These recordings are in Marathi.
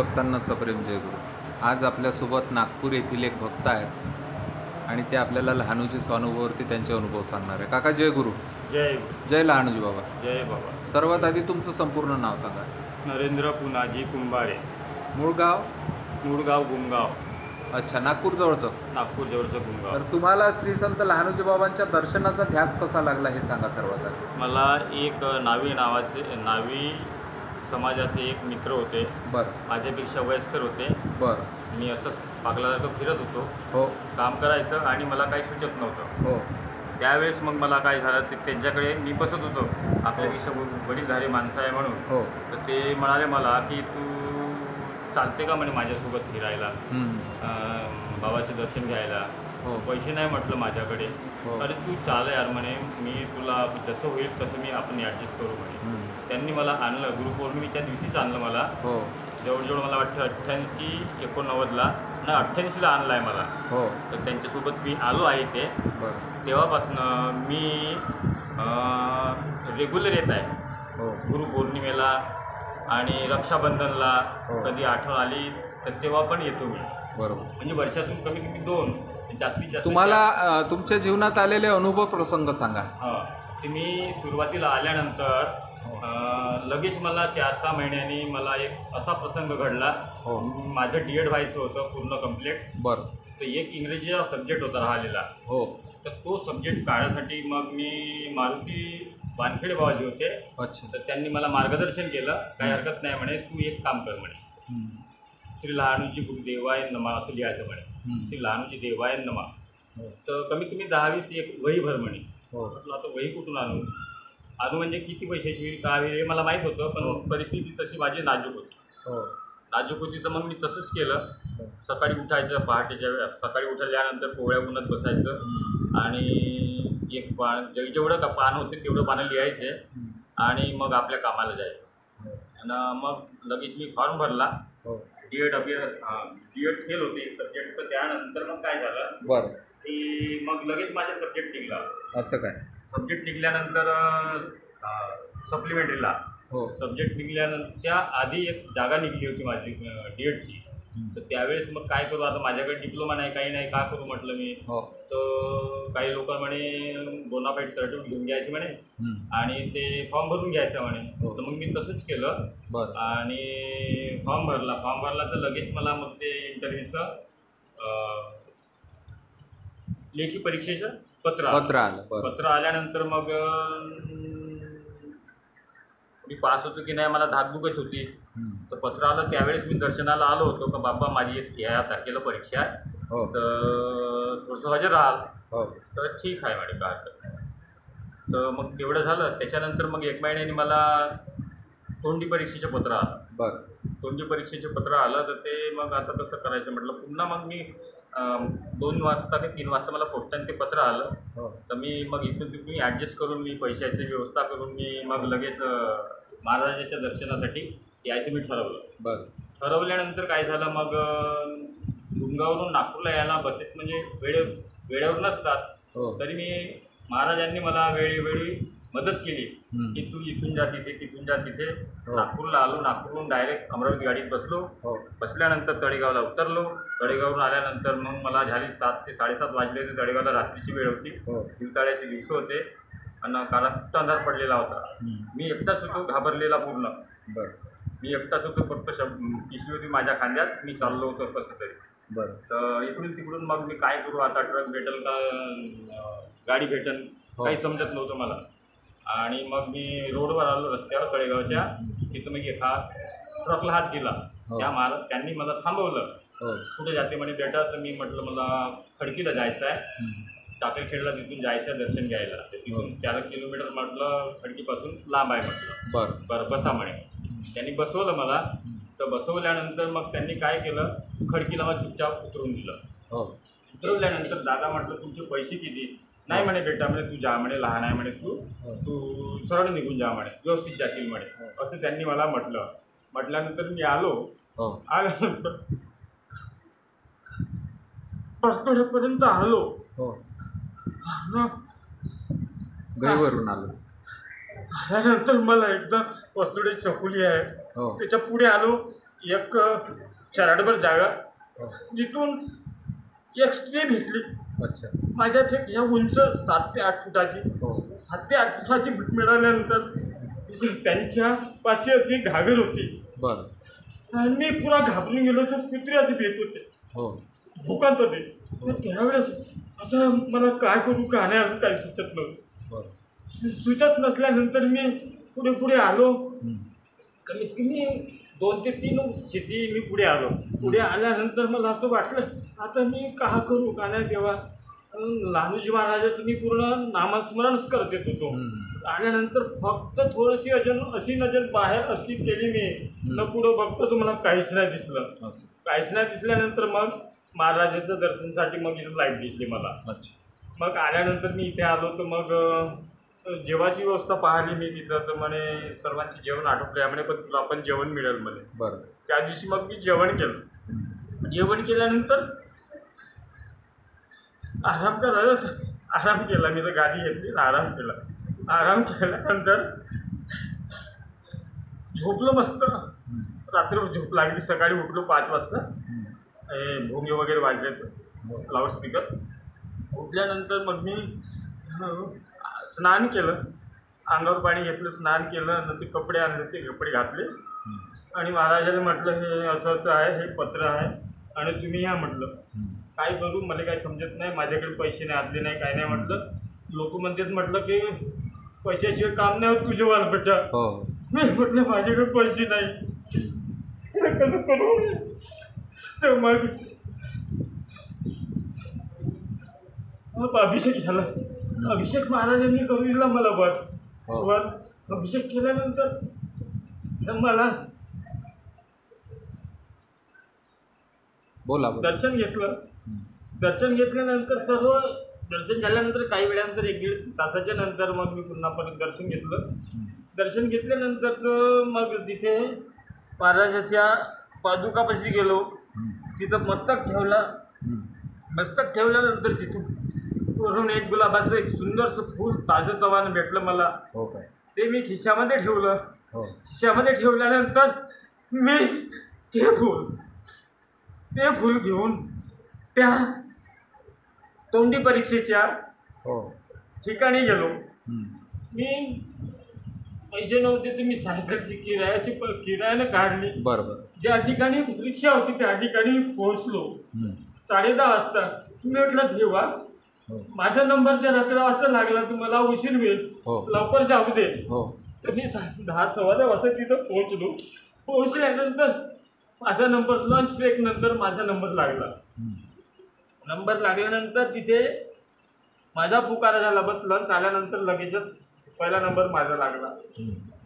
भक्तांना सप्रेम जयगुरु. आज आपल्यासोबत नागपूर येथील एक भक्त आहेत आणि ते आपल्याला लहानूजी स्वानुभवावरती त्यांचे अनुभव सांगणार आहे. काका जयगुरु. जय जय लहानूजी बाबा. जय बाबा. सर्वात आधी तुमचं संपूर्ण नाव सांगा. नरेंद्र पुनाजी कुंभारे, मूळ गाव? मूळगाव गुमगाव, अच्छा, नागपूर जवळचं. नागपूर जवळचं गुमगाव. तर तुम्हाला श्री संत लहानूजी बाबांच्या दर्शनाचा ध्यास कसा लागला हे सांगा सर्वात आधी. मला एक नावी समाजाचे एक मित्र होते. बरं माझ्यापेक्षा वयस्कर होते. बरं. मी असंच पागलासारखं फिरत होतो, हो काम करायचं आणि मला काही सुचत नव्हतं. हो त्यावेळेस मग मला काय झालं, ते त्यांच्याकडे मी बसत होतो. आपल्यापेक्षा वडीलधारी माणसं आहे म्हणून. हो तर ते म्हणाले मला की तू चालते का म्हणे माझ्यासोबत फिरायला, बाबाचे दर्शन घ्यायला. हो पैसे नाही म्हटलं माझ्याकडे. हो. अरे तू चाल यार म्हणे, मी तुला जसं होईल तसं मी आपण ॲडजस्ट करू म्हणे. त्यांनी मला आणलं, गुरुपौर्णिमेच्या दिवशीच आणलं मला. हो जवळजवळ मला वाटतं 88-89ला ना 88ला आणलं आहे मला. हो. तर त्यांच्यासोबत मी आलो आहे ते. बरं. तेव्हापासनं मी रेग्युलर येत आहे. हो गुरुपौर्णिमेला आणि रक्षाबंधनला हो. कधी आठवण आली तर तेव्हा पण येतो मी. बरोबर. म्हणजे वर्षातून कमीत कमी 2 जास्तीत जास्त. तुम्हाला तुमच्या जीवनात आलेले अनुभव प्रसंग सांगा. हां, ते मी सुरुवातीला आल्यानंतर लगेच मला 4-6 महिन्यांनी मला एक असा प्रसंग घडला. हो. माझं D.Ed व्हायचं होतं पूर्ण कंप्लीट. बरं. तर एक इंग्रजीचा सब्जेक्ट होता राहिलेला. हो. तर तो सब्जेक्ट काढण्यासाठी मग मी मारुती वानखेडे बाबाजी होते. अच्छा. तर त्यांनी मला मार्गदर्शन केलं. काही हरकत नाही म्हणे, तू एक काम कर म्हणे, श्री लहानूजी गुरुदेवाय नमा असं लिहायचं म्हणे. श्री लहानूजी देवाय नमा. तर कमीत कमी 10-20 एक वही भर म्हणे. म्हटलं आता वही कुठून आणू म्हणजे किती पैशाची होईल काय होईल हे मला माहीत होतं, पण परिस्थिती तशी माझी नाजूक होती. नाजूक होती तर मग मी तसंच केलं. सकाळी उठायचं, पहाटेच्या वेळा सकाळी उठल्यानंतर कोवळ्या उन्हात बसायचं आणि एक जेवढं का पान होते तेवढं पानं लिहायचे आणि मग आपल्या कामाला जायचं. आणि मग लगेच मी फॉर्म भरला. D.Ed फेल होते एक सब्जेक्ट. तर त्यानंतर मग काय झालं, बरं, की मग लगेच माझा सब्जेक्ट निघला. असं काय? सब्जेक्ट निघाल्यानंतर सप्लिमेंटरीला सब्जेक्ट निघाल्यानंतरच्या आधी एक जागा निघली होती माझी D.Edची. तर त्यावेळेस मग काय करू, आता माझ्याकडे डिप्लोमा नाही काही नाही, का करू म्हटलं मी. तर काही लोक म्हणे बोनाफाईड सर्टिफिकेट घेऊन घ्यायचे म्हणे आणि ते फॉर्म भरून घ्यायचं म्हणे. तर मग मी तसंच केलं आणि फॉर्म भरला तर लगेच मला मग ते इंटरव्ह्यूचं लेखी परीक्षेचं पत्र आलं. पत्र आल्यानंतर मग मी पास होतो की नाही मला धाकधुकच होती. तर पत्र आलं त्यावेळेस मी दर्शनाला आलो होतो का बाबा माझी ह्या तारखेला परीक्षा आहे, तर थोडंसं हजर राहाल. तर ठीक आहे मॅडम, काय हरकत नाही. तर मग तेवढं झालं. त्याच्यानंतर मग 1 महिन्याने मला तोंडी परीक्षेचं पत्र आलं. तोंडी परीक्षेचं पत्र आलं तर ते मग आता कसं करायचं म्हटलं. पुन्हा मग मी 2 वाजता ते 3 वाजता मला पोस्टाने ते पत्र आलं. तर मी मग इथून तिथून ॲडजस्ट करून मी पैशाची व्यवस्था करून मी मग लगेच महाराजाच्या दर्शनासाठी यायचं मी ठरवलं. ठरवल्यानंतर काय झालं, मग गुमगावरून नागपूरला यायला बसेस म्हणजे वेळेवर नसतात. तरी मी महाराजांनी मला वेळोवेळी मदत केली की तू इथून जा तिथे, तिथून जा तिथे. नागपूरला आलो. नागपूरहून डायरेक्ट अमरावती गाडीत बसलो. बसल्यानंतर तळेगावला उतरलो. तळेगावरून आल्यानंतर मग मला झाली 7 ते 7:30 वाजले. तर तळेगावला रात्रीची वेळ होती. दिवसाळ्याचे दिवस होते आणि कारण खूप अंधार पडलेला होता. मी एकटाच होतो, घाबरलेला पूर्ण. मी एकटाच होतो, फक्त पिशवी होती माझ्या खांद्यात. मी चाललो होतो कसं तरी. तर इकडून तिकडून मग मी काय करू, आता ट्रक भेटेल का गाडी भेटेल काही समजत नव्हतं मला. आणि मग मी रोडवर आलो रस्त्यावर तळेगावच्या. तिथं मग एका ट्रकला हात दिला. त्यांनी मला थांबवलं. कुठे जाते म्हणे बेटा. तर मी म्हटलं मला खडकीला जायचं आहे, टाकळखेडला तिथून जायचं आहे दर्शन घ्यायला. तर तिथून 4 किलोमीटर म्हटलं खडकीपासून लांब आहे म्हटलं. बरं बसा म्हणे. त्यांनी बसवलं मला. तर बसवल्यानंतर मग त्यांनी काय केलं, खडकीला मला चुपचाप उतरून दिलं. उतरवल्यानंतर दादा म्हटलं तुमचे पैसे किती. नाही म्हणे बेटा म्हणे, तू जा म्हणे, लहान आहे म्हणे, तू सरळ निघून जा म्हणे, व्यवस्थित जाशील म्हणे, असं त्यांनी मला म्हटलं. म्हटल्यानंतर मी आलो. आल्यानंतर परतोड्यापर्यंत आलो. गैवरून आलो. आल्यानंतर मला एकदा परतोडे चकुली आहे त्याच्या पुढे आलो. एक चराडभर जागा, जिथून एक स्त्री भेटली अच्छा. माझ्यापेक्षा उंच 7 ते 8 फुटाची. 7 ते 8 फुटाची भेट मिळाल्यानंतर त्यांच्या पाशी अशी घागर होती. बरं. आणि मी पुरा घाबरून गेलो. तर कुत्रे असे भेट होते, भूकांत होते. तर त्यावेळेस असं मला काय करू का नाही असं काही सुचत नव्हतं. सुचत नसल्यानंतर मी पुढे पुढे आलो. कमीत कमी 2 ते 3 सिटी मी पुढे आलो. पुढे आल्यानंतर मला असं वाटलं आता मी का करू का नाही. तेव्हा लहानूजी महाराजाचं मी पूर्ण नामस्मरणच करत येत होतो. आल्यानंतर फक्त थोडीशी अशी नजर बाहेर अशी केली मी न पुढं बघतो तुम्हाला काहीच नाही दिसलं. काहीच नाही दिसल्यानंतर मग महाराजाचं दर्शनसाठी मग इथं लाईट दिसली मला. मग आल्यानंतर मी इथे आलो. तर मग जेवायची व्यवस्था पाहिली मी तिथं. तर म्हणे सर्वांचे जेवण आटोपले आहे म्हणे, पण तुला पण जेवण मिळेल म्हणे. बरं. त्या दिवशी मग मी जेवण केलं. जेवण केल्यानंतर आराम केला. मी तर गादी घेतली, आराम केला. आराम केल्यानंतर झोपलो मस्त. रात्रभर झोप लागली. सकाळी उठलो 5 वाजता. भोंगे वगैरे वाजले, लाऊडस्पीकर. उठल्यानंतर मग मी स्नान केलं, अंगावर पाणी घेतलं, स्नान केलं. नंतर कपडे आणले, ते कपडे घातले आणि महाराजाला म्हटलं हे असं असं आहे, हे पत्र आहे आणि तुम्ही या म्हटलं. काय करू मला काही समजत नाही, माझ्याकडे पैसे नाही, आदले नाही, काय नाही म्हटलं. लोक म्हणतात म्हटलं की पैशाशिवाय काम नाही होत तुझ्यावाला बेटा. मी म्हटलं माझ्याकडे पैसे नाही, कसं करू. तर मग अभिषेक झाला. अभिषेक महाराजांनी करू दिला मला वर. अभिषेक केल्यानंतर मला बोला. दर्शन घेतलं. दर्शन घेतल्यानंतर सर्व दर्शन झाल्यानंतर काही वेळानंतर 1-1.5 तासाच्या नंतर मग मी पुन्हा परत दर्शन घेतलं. दर्शन घेतल्यानंतर मग तिथे महाराजाच्या पादुकापाशी गेलो. तिथं मस्तक ठेवला. मस्तक ठेवल्यानंतर तिथून वरून एक गुलाबाचं एक सुंदरसं फूल ताजं तवानं भेटलं मला. ते मी खिशामध्ये ठेवलं. खिशामध्ये ठेवल्यानंतर मी ते फूल घेऊन त्या तोंडी परीक्षेच्या ठिकाणी गेलो. मी पैसे नव्हते तर मी सायकलची किरायानं काढली. बरोबर. ज्या ठिकाणी रिक्षा होती त्या ठिकाणी पोहोचलो 10:30 वाजता. मी म्हटलं देवा माझा नंबर जर 11 वाजता लागला तर मला उशीर होईल, लवकर जाऊ दे. तर मी 10-10:15 वाजता तिथं पोहोचलो. पोहोचल्यानंतर माझा नंबर लंच ब्रेक नंतर माझा नंबर लागला. नंबर लागल्यानंतर तिथे माझा पुकारा झाला. बस लंच आल्यानंतर लगेचच पहिला नंबर माझा लागला.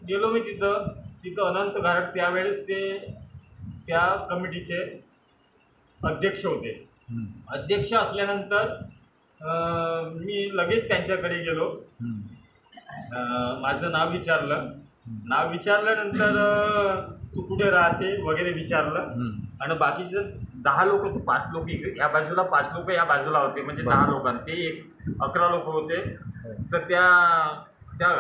गेलो मी तिथं अनंत घाट त्यावेळेस ते त्या कमिटीचे अध्यक्ष होते. अध्यक्ष असल्यानंतर मी लगेच त्यांच्याकडे गेलो. माझं नाव विचारलं. नाव विचारल्यानंतर तू कुठे राहते वगैरे विचारलं. आणि बाकीचे 10 लोक, ते 5 लोक इकडे या बाजूला, 5 लोक या बाजूला होते. म्हणजे 10 लोकांना ते 11 लोक होते. तर त्या